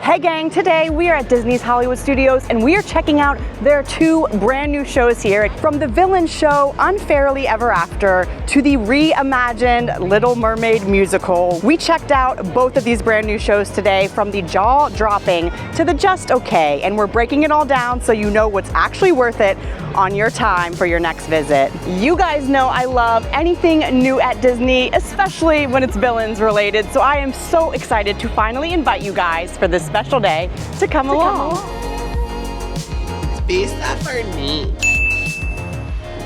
Hey gang, today we are at Disney's Hollywood Studios and we are checking out their two brand new shows here. From the villain show Unfairly Ever After to the reimagined Little Mermaid musical. We checked out both of these brand new shows today, from the jaw-dropping to the just okay, and we're breaking it all down so you know what's actually worth it on your time for your next visit. You guys know I love anything new at Disney, especially when it's villains related, so I am so excited to finally invite you guys for this special day to come along. Space that for me.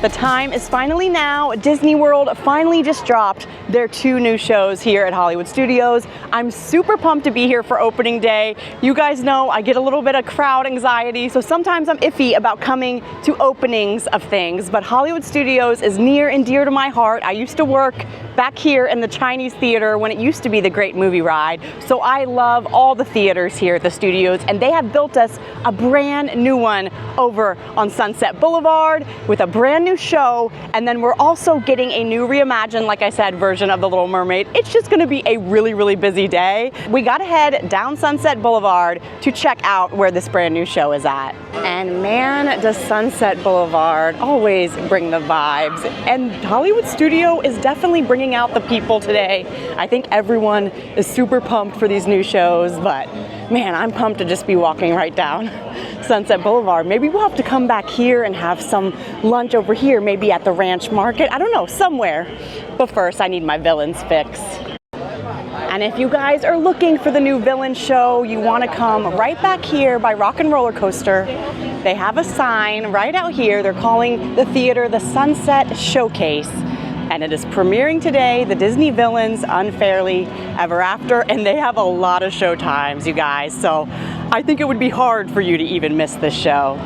The time is finally now. Disney World finally just dropped their two new shows here at Hollywood Studios. I'm super pumped to be here for opening day. You guys know I get a little bit of crowd anxiety, so sometimes I'm iffy about coming to openings of things, but Hollywood Studios is near and dear to my heart. I used to work back here in the Chinese theater when it used to be the Great Movie Ride, so I love all the theaters here at the studios, and they have built us a brand new one over on Sunset Boulevard with a brand new show, and then we're also getting a new reimagined, like I said, version of The Little Mermaid. It's just gonna be a really busy day. We gotta head down Sunset Boulevard to check out where this brand new show is at. And man, does Sunset Boulevard always bring the vibes. And Hollywood Studio is definitely bringing out the people today. I think everyone is super pumped for these new shows, but man, I'm pumped to just be walking right down Sunset Boulevard. Maybe we'll have to come back here and have some lunch over here, maybe at the Ranch Market. I don't know, somewhere. But first, I need my villains fix. And if you guys are looking for the new villain show, you want to come right back here by Rock and Roller Coaster. They have a sign right out here. They're calling the theater the Sunset Showcase. And it is premiering today, the Disney Villains Unfairly Ever After, and they have a lot of show times, you guys. So I think it would be hard for you to even miss this show.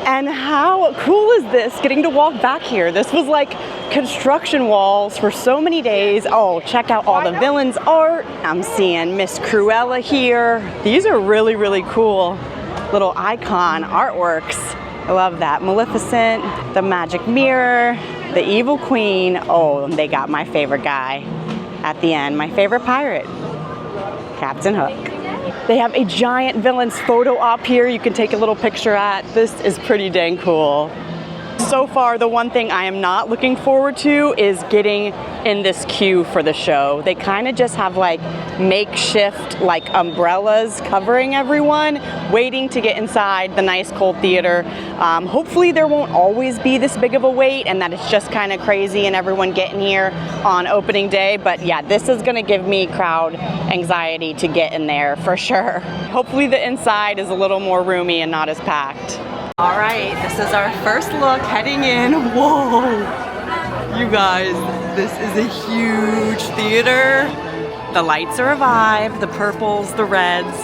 And how cool is this, getting to walk back here? This was like construction walls for so many days. Oh, check out all the villains art. I'm seeing Miss Cruella here. These are really cool little icon artworks. I love that. Maleficent, the magic mirror, the evil queen. Oh, they got my favorite guy at the end, my favorite pirate, Captain Hook. They have a giant villains photo op here you can take a little picture at. This is pretty dang cool. So far, the one thing I am not looking forward to is getting in this queue for the show. They kind of just have like makeshift like umbrellas covering everyone, waiting to get inside the nice cold theater. Hopefully there won't always be this big of a wait and that it's just kind of crazy and everyone getting here on opening day. But yeah, this is gonna give me crowd anxiety to get in there for sure. Hopefully the inside is a little more roomy and not as packed. All right, this is our first look heading in. Whoa, you guys, this is a huge theater. The lights are a vibe, the purples, the reds.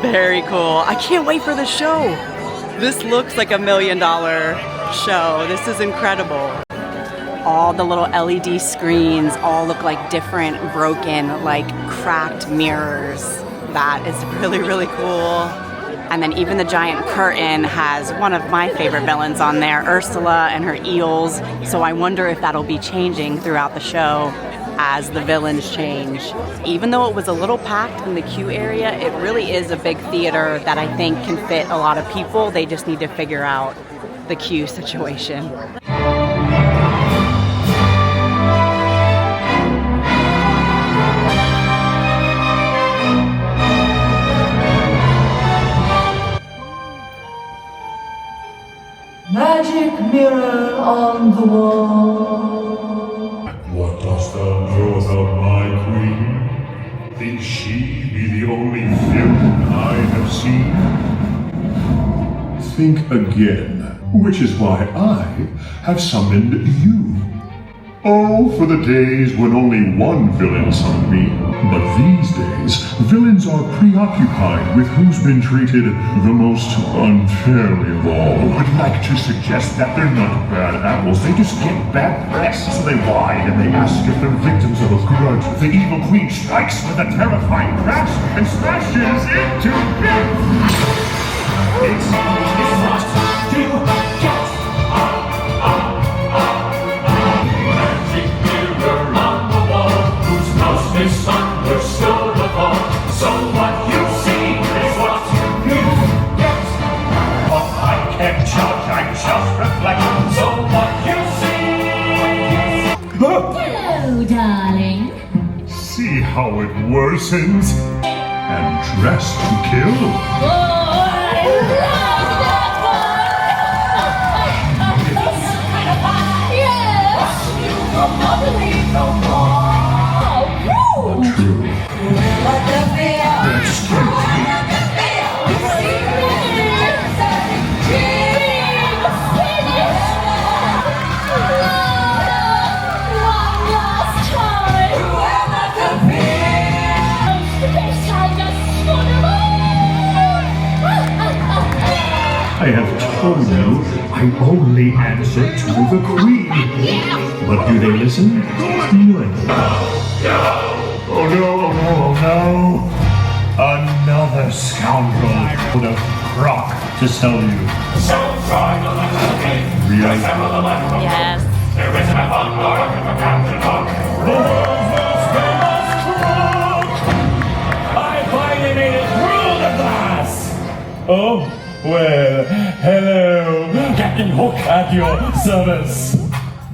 Very cool. I can't wait for the show. This looks like $1 million show. This is incredible. All the little LED screens all look like different broken, like cracked mirrors. That is really cool. And then even the giant curtain has one of my favorite villains on there, Ursula and her eels. So I wonder if that'll be changing throughout the show as the villains change. Even though it was a little packed in the queue area, it really is a big theater that I think can fit a lot of people. They just need to figure out the queue situation. Magic mirror on the wall. What dost thou know of my queen? Think she be the only villain I have seen? Think again, which is why I have summoned you. Oh, for the days when only one villain summoned me. But these days, villains are preoccupied with who's been treated the most unfairly of all. I would like to suggest that they're not bad apples. They just get bad press. So they lie and they ask if they're victims of a grudge. The evil queen strikes with a terrifying crash and smashes into bits. It's what you get. Magic mirror on the wall, whose most misunderstood of all. So what you judge, I just reflect. So what you see. Hello, darling. See how it worsens? And dressed to kill? Oh, I love that one! Yes! You will not believe no more! Oh, rude! True. What the fear! Excuse me. I have told you I only answer to the Queen. But do they listen? No. Oh no, oh no, oh no. Another scoundrel with a crock to sell you. So try the little game. Really? Yes. There isn't a fun or a Captain Hook. The world's most famous crook. I finally made it through the glass. Oh, well, hello, Captain Hook at your service.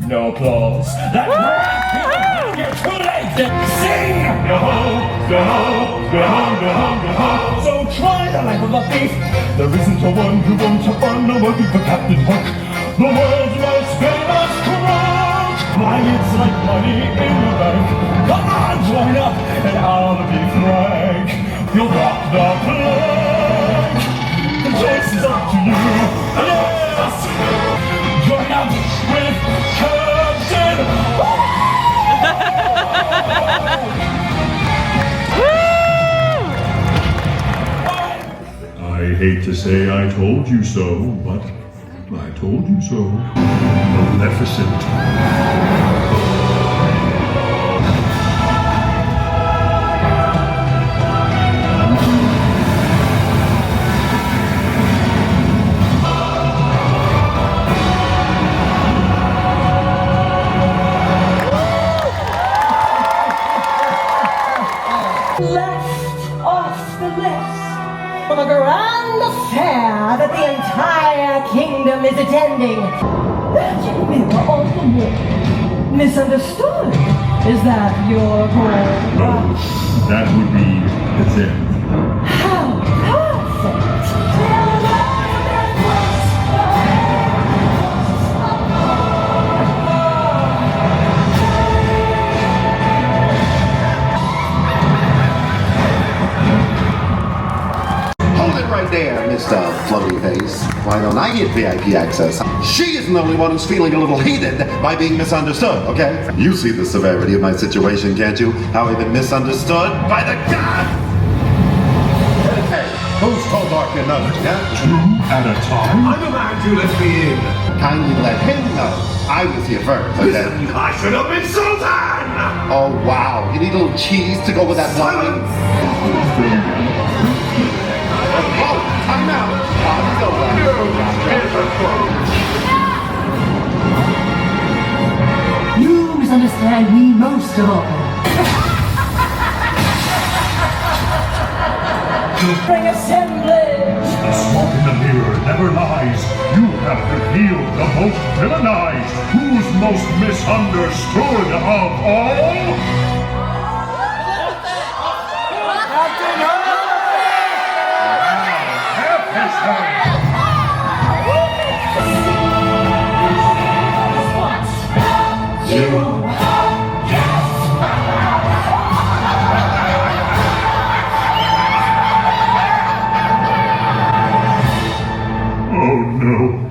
No applause. That's right. You're too late to sing. Go home, go home, go home, go home, go home. So try the life of a thief. There isn't a one who won't have fun working for Captain Hook, the world's most famous crook. Why, it's like money in the bank. Come on, join up, and I'll be frank. You'll rock the plank. The choice is up to you. Yes! Join up with Captain I hate to say I told you so, but I told you so. Maleficent. Left off the list for the grand affair that the entire kingdom is attending. That mirror on the wall. Misunderstood? Is that your goal? No, that would be them. How perfect! Right there, Mr. Floaty Face. Why don't I get VIP access? She isn't the only one who's feeling a little heated by being misunderstood, okay? You see the severity of my situation, can't you? How I've been misunderstood by the god! Hey, who's told Dark another, yeah? Two at a time? I'm a man to let me in. Kindly let him know I was here first, okay? I should have been Sultan! Oh, wow. You need a little cheese to go with that wine? Oh, time out. You misunderstand me most of all. Bring assemblage! The smoke in the mirror never lies. You have revealed the most villainized. Who's most misunderstood of all? Oh no.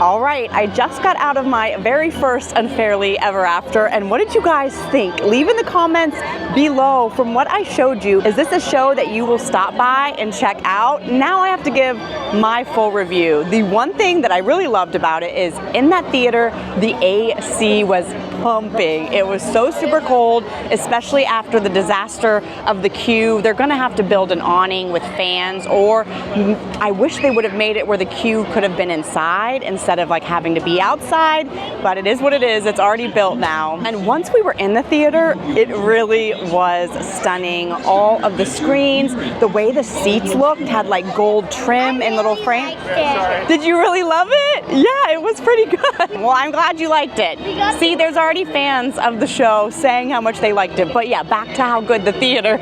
All right, I just got out of my very first Unfairly Ever After, and what did you guys think? Leave in the comments below. From what I showed you, is this a show that you will stop by and check out? Now I have to give my full review. The one thing that I really loved about it is in that theater, the AC was pumping. It was so super cold, especially after the disaster of the queue. They're gonna have to build an awning with fans, or I wish they would have made it where the queue could have been inside instead of like having to be outside. but it is what it is. It's already built now. And once we were in the theater, it really was stunning. All of the screens, the way the seats looked, had like gold trim and little frame. Did you really love it? Yeah, it was pretty good. Well, I'm glad you liked it. See, there's already fans of the show saying how much they liked it. But yeah, back to how good the theater.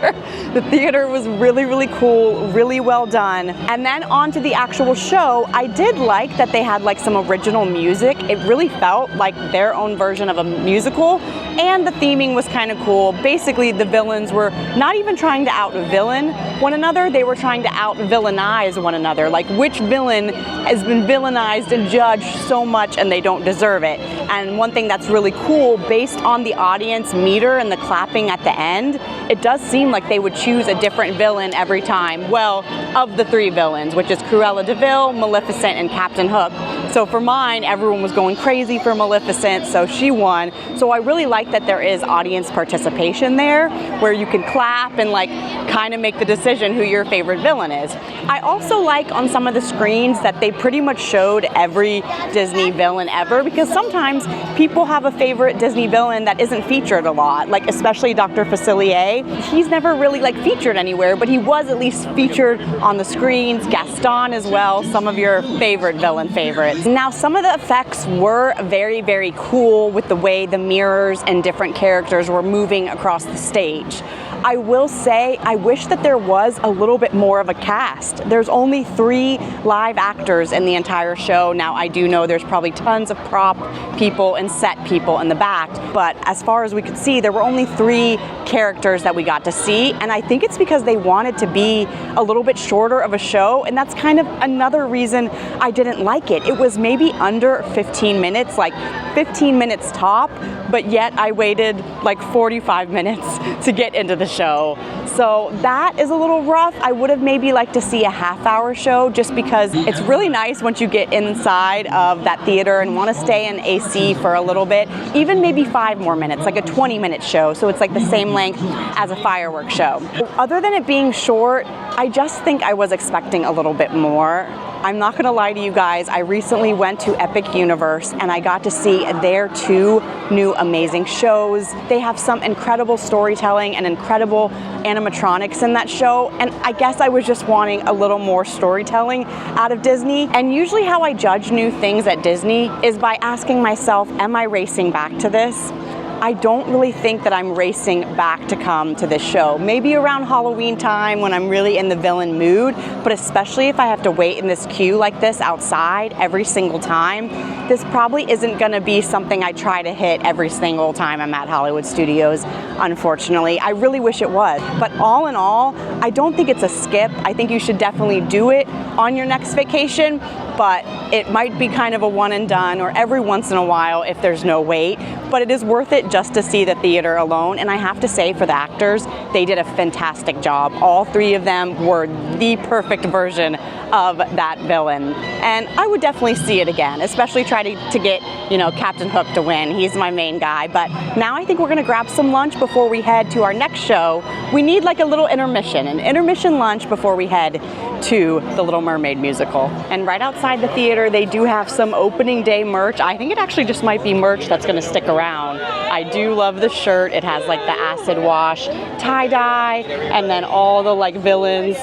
The theater was really, really cool, really well done. And then on to the actual show, I did like that they had like some original music. It really felt like their own version of a musical, and the theming was kind of cool. Basically, the villains were not even trying to out-villain one another, they were trying to out-villainize one another. Like, which villain has been villainized and judged so much and they don't deserve it. And one thing that's really cool, based on the audience meter and the clapping at the end, it does seem like they would choose a different villain every time. Well, of the three villains, which is Cruella de Vil, Maleficent, and Captain Hook. So for mine, everyone was going crazy for Maleficent, so she won. So I really like that there is audience participation there, where you can clap and like kind of make the decision who your favorite villain is. I also like on some of the screens that they pretty much showed every Disney villain ever, because sometimes people have a favorite Disney villain that isn't featured a lot, like especially Dr. Facilier. He's never really like featured anywhere, but he was at least featured on the screens. Gaston as well, some of your favorite villain favorites. Now, some of the effects were very, very cool with the way the mirrors and different characters were moving across the stage. I will say, I wish that there was a little bit more of a cast. There's only 3 live actors in the entire show. Now, I do know there's probably tons of prop people and set people in the back, but as far as we could see, there were only 3 characters that we got to see, and I think it's because they wanted to be a little bit shorter of a show, and that's kind of another reason I didn't like it. It was maybe under 15 minutes, like 15 minutes top, but yet I waited like 45 minutes to get into the show. So that is a little rough. I would have maybe liked to see a half-hour show, just because it's really nice once you get inside of that theater and want to stay in AC for a little bit, even maybe 5 more minutes, like a 20-minute show, so it's like the same length as a fireworks show. Other than it being short, I just think I was expecting a little bit more. I'm not gonna lie to you guys, I recently went to Epic Universe and I got to see their 2 new amazing shows. They have some incredible storytelling and incredible animatronics in that show, and I guess I was just wanting a little more storytelling out of Disney. And usually how I judge new things at Disney is by asking myself, am I racing back to this? I don't really think that I'm racing back to come to this show. Maybe around Halloween time when I'm really in the villain mood, but especially if I have to wait in this queue like this outside every single time, this probably isn't gonna be something I try to hit every single time I'm at Hollywood Studios, unfortunately. I really wish it was. But all in all, I don't think it's a skip. I think you should definitely do it on your next vacation, but it might be kind of a one and done, or every once in a while if there's no wait. But it is worth it just to see the theater alone. And I have to say, for the actors, they did a fantastic job. All 3 of them were the perfect version of that villain. And I would definitely see it again, especially try to get, you know, Captain Hook to win. He's my main guy. But now I think we're gonna grab some lunch before we head to our next show. We need like a little intermission, an intermission lunch before we head to the Little Mermaid musical. And right outside the theater, they do have some opening day merch. I think it actually just might be merch that's gonna stick around. I do love the shirt. It has like the acid wash, tie-dye, and then all the like villains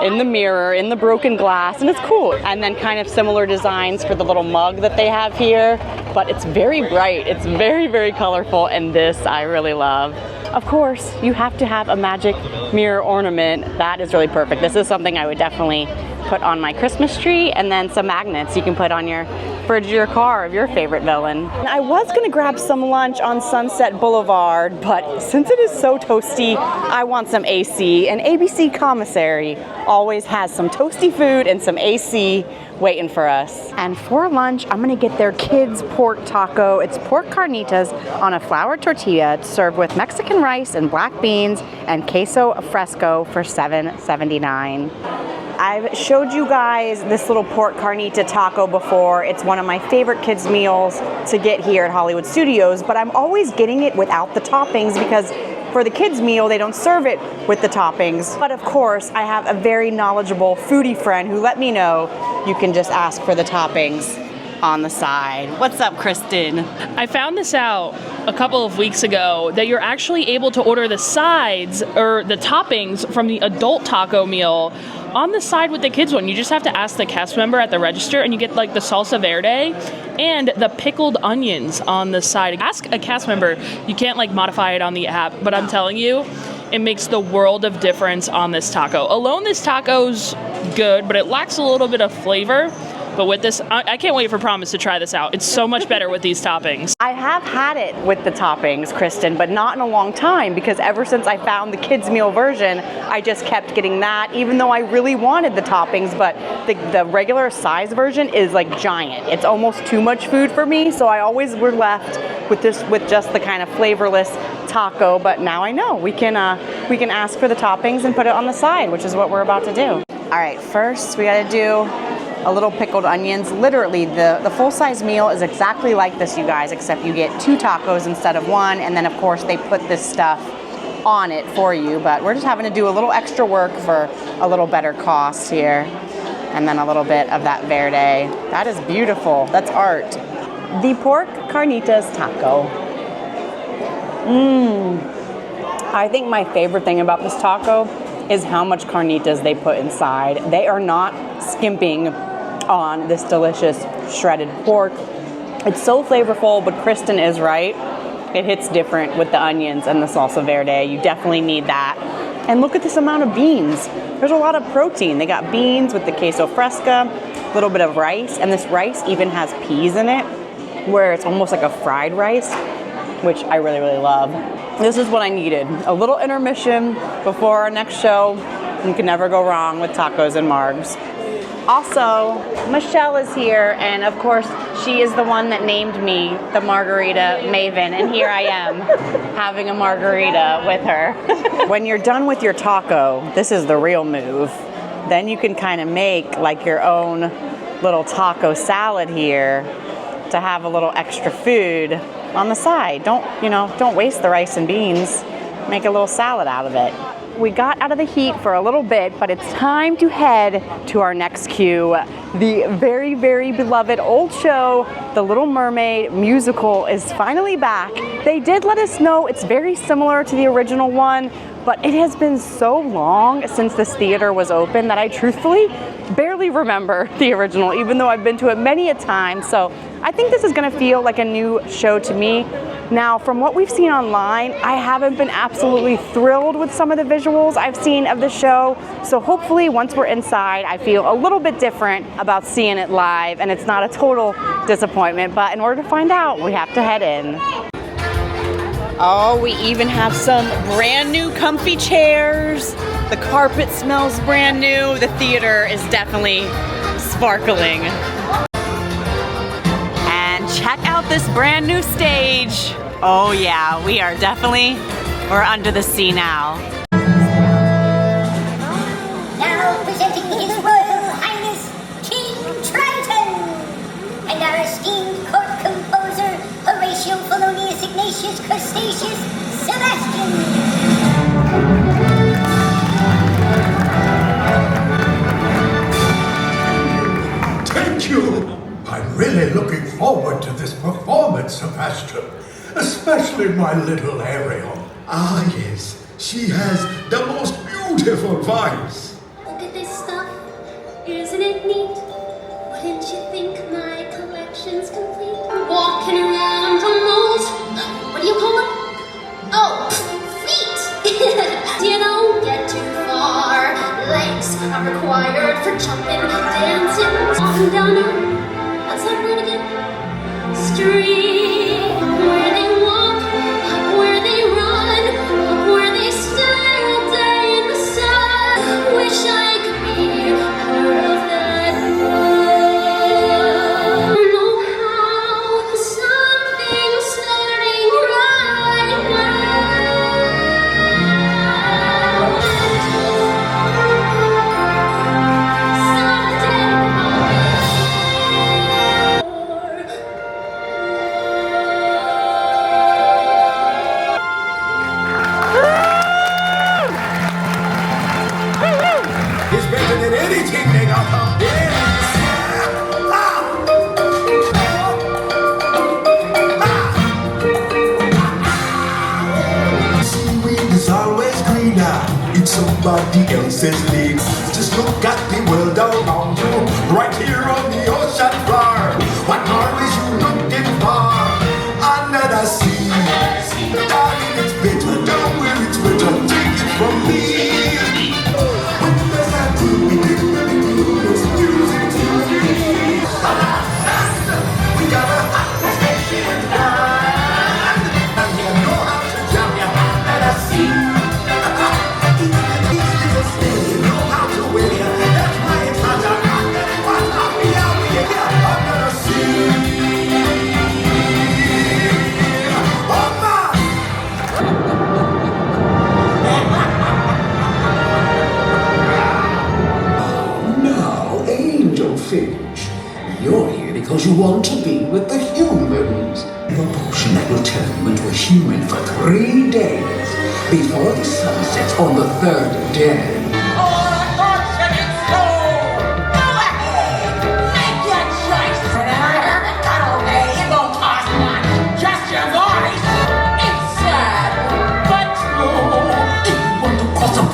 in the mirror, in the broken glass, and it's cool. And then kind of similar designs for the little mug that they have here, but it's very bright. It's very, very colorful, and this I really love. Of course, you have to have a magic mirror ornament. That is really perfect. This is something I would definitely put on my Christmas tree, and then some magnets you can put on your fridge of your car of your favorite villain. I was gonna grab some lunch on Sunset Boulevard, but since it is so toasty, I want some AC, and ABC Commissary always has some toasty food and some AC waiting for us. And for lunch, I'm gonna get their kids pork taco. It's pork carnitas on a flour tortilla. It's served with Mexican rice and black beans and queso fresco for $7.79. I've showed you guys this little pork carnita taco before. It's one of my favorite kids' meals to get here at Hollywood Studios, but I'm always getting it without the toppings because for the kids' meal, they don't serve it with the toppings. But of course, I have a very knowledgeable foodie friend who let me know you can just ask for the toppings on the side. What's up, Kristen? I found this out a couple of weeks ago that you're actually able to order the sides or the toppings from the adult taco meal on the side with the kids one. You just have to ask the cast member at the register, and you get like the salsa verde and the pickled onions on the side. Ask a cast member. You can't like modify it on the app, but I'm telling you, it makes the world of difference on this taco. Alone, this taco's good, but it lacks a little bit of flavor. But with this, I can't wait for Promise to try this out. It's so much better with these toppings. I have had it with the toppings, Kristen, but not in a long time, because ever since I found the kids meal version, I just kept getting that, even though I really wanted the toppings. But the regular size version is like giant. It's almost too much food for me, so I always were left with just the kind of flavorless taco. But now I know we can ask for the toppings and put it on the side, which is what we're about to do. All right, first we gotta do a little pickled onions. Literally, the full-size meal is exactly like this, you guys, except you get 2 tacos instead of 1, and then of course they put this stuff on it for you, but we're just having to do a little extra work for a little better cost here. And then a little bit of that verde. That is beautiful. That's art. The pork carnitas taco. I think my favorite thing about this taco is how much carnitas they put inside. They are not skimping on this delicious shredded pork. It's so flavorful, but Kristen is right. It hits different with the onions and the salsa verde. You definitely need that. And look at this amount of beans. There's a lot of protein. They got beans with the queso fresca, a little bit of rice, and this rice even has peas in it, where it's almost like a fried rice, which I really, really love. This is what I needed. A little intermission before our next show. You can never go wrong with tacos and margs. Also, Michelle is here, and of course, she is the one that named me the Margarita Maven, and here I am, having a margarita with her. When you're done with your taco, this is the real move. Then you can kind of make like your own little taco salad here to have a little extra food on the side. Don't waste the rice and beans. Make a little salad out of it. We got out of the heat for a little bit, but it's time to head to our next cue. The very, very beloved old show, The Little Mermaid musical, is finally back. They did let us know it's very similar to the original one, but it has been so long since this theater was open that I truthfully barely remember the original, even though I've been to it many a time. So I think this is gonna feel like a new show to me. Now, from what we've seen online, I haven't been absolutely thrilled with some of the visuals I've seen of the show. So hopefully once we're inside, I feel a little bit different about seeing it live, and it's not a total disappointment. But in order to find out, we have to head in. Oh, we even have some brand new comfy chairs. The carpet smells brand new. The theater is definitely sparkling. And check out this brand new stage. Oh yeah, we're under the sea now. Now presenting His Royal Highness King Triton and our esteemed court composer Horatio Felonius Ignatius Crustaceus Sebastian. Thank you. I'm really looking forward to this performance, Sebastian. Especially my little Ariel. Ah, yes. She has the most beautiful voice. Look at this stuff. Isn't it neat? Wouldn't you think my collection's complete? Walking around almost, what do you call them? Oh, feet! You don't get too far. Legs are required for jumping, dancing, walking down what's that word again? Street, where they walk, where they run, where they stay all day in the sun. Wish I could be part of that world. I know how something's starting right now. Someday somebody else's league. Just look at the world around you, right here on the ocean floor. What more is you looking for? Under the sea. Darling, it's better down where it's better. Take it from me. When there's a there's music to me. We got a hot station line, and we know how to jam you under the sea. You know how to win you. That's why it's not a rock that it was not me out here under the sea. Oh my! Now, Angelfish, you're here because you want to be with the humans. The potion that will turn you into a human for 3 days before the sun sets on the 3rd day.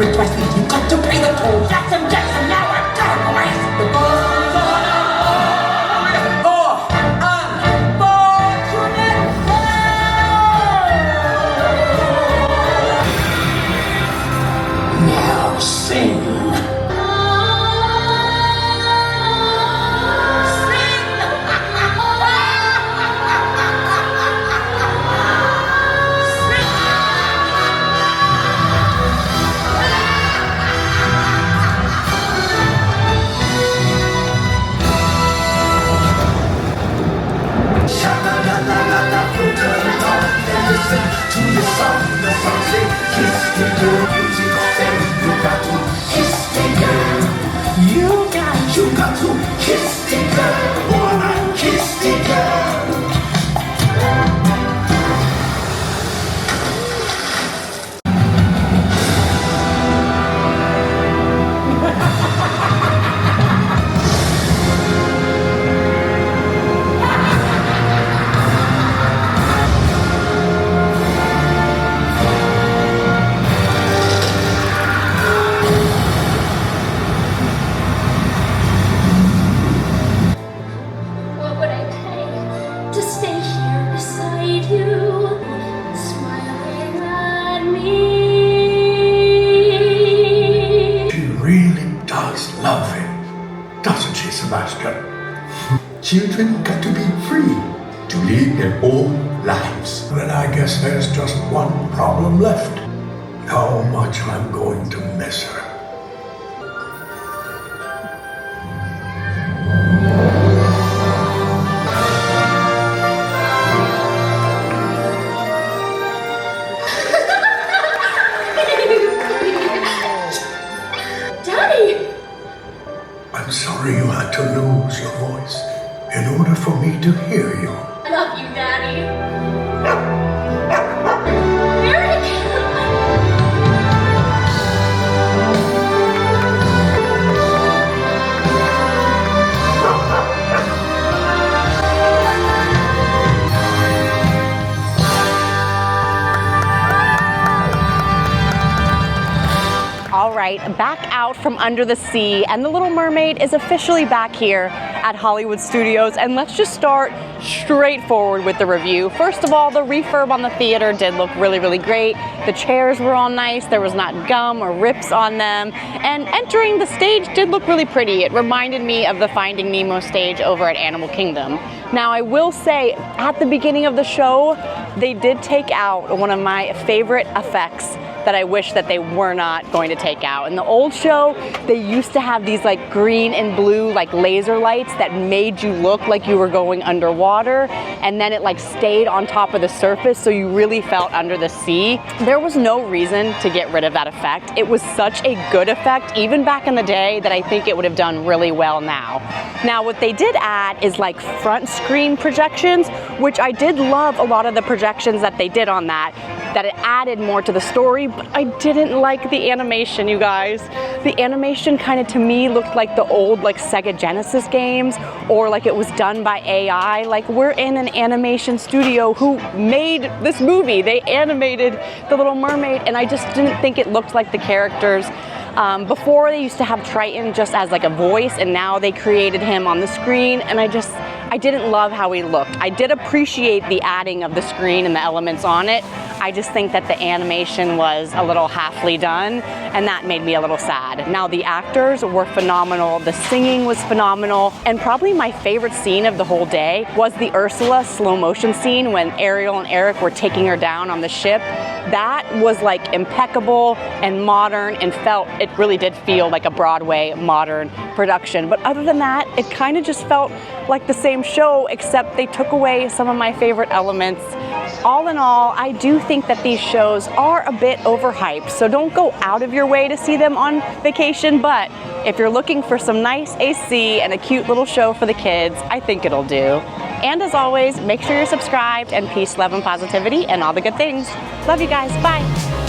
Twice, you've got to pay the toll. Jackson, now we're done, boys. The boys on board. Unfortunate foe. Now sing. Listen to the song say, kiss the girl. Music say, you got to kiss the girl. You got to kiss the girl. Wanna kiss the girl. What would I pay to stay here beside you, smiling at me? She really does love him, doesn't she, Sebastian? Children got to be free to live their own lives. Then I guess there's just one problem left. How much I'm going to miss her. Daddy! I'm sorry you had to lose your voice in order for me to hear you. I love you, Daddy. Eric! All right, back out from under the sea, and the Little Mermaid is officially back here at Hollywood Studios, and let's just start straightforward with the review. First of all, the refurb on the theater did look really, really great. The chairs were all nice, there was not gum or rips on them, and entering the stage did look really pretty. It reminded me of the Finding Nemo stage over at Animal Kingdom. Now, I will say, at the beginning of the show, they did take out one of my favorite effects that I wish that they were not going to take out. In the old show, they used to have these like green and blue like laser lights that made you look like you were going underwater, and then it like stayed on top of the surface so you really felt under the sea. There was no reason to get rid of that effect. It was such a good effect even back in the day that I think it would have done really well now. Now what they did add is like front screen projections, which I did love a lot of the projections that they did on that. that it added more to the story, but I didn't like the animation, you guys. The animation kind of to me looked like the old like Sega Genesis games, or like it was done by AI. Like, we're in an animation studio who made this movie. They animated The Little Mermaid, and I just didn't think it looked like the characters. Before they used to have Triton just as like a voice, and now they created him on the screen, and I didn't love how he looked. I did appreciate the adding of the screen and the elements on it. I just think that the animation was a little halfly done, and that made me a little sad. Now, the actors were phenomenal, the singing was phenomenal, and probably my favorite scene of the whole day was the Ursula slow motion scene when Ariel and Eric were taking her down on the ship. That was like impeccable and modern, and it really did feel like a Broadway modern production. But other than that, it kind of just felt like the same show, except they took away some of my favorite elements. All in all, I do think that these shows are a bit overhyped, so don't go out of your way to see them on vacation, but if you're looking for some nice AC and a cute little show for the kids, I think it'll do. And as always, make sure you're subscribed, and peace, love, and positivity, and all the good things. Love you guys. Bye.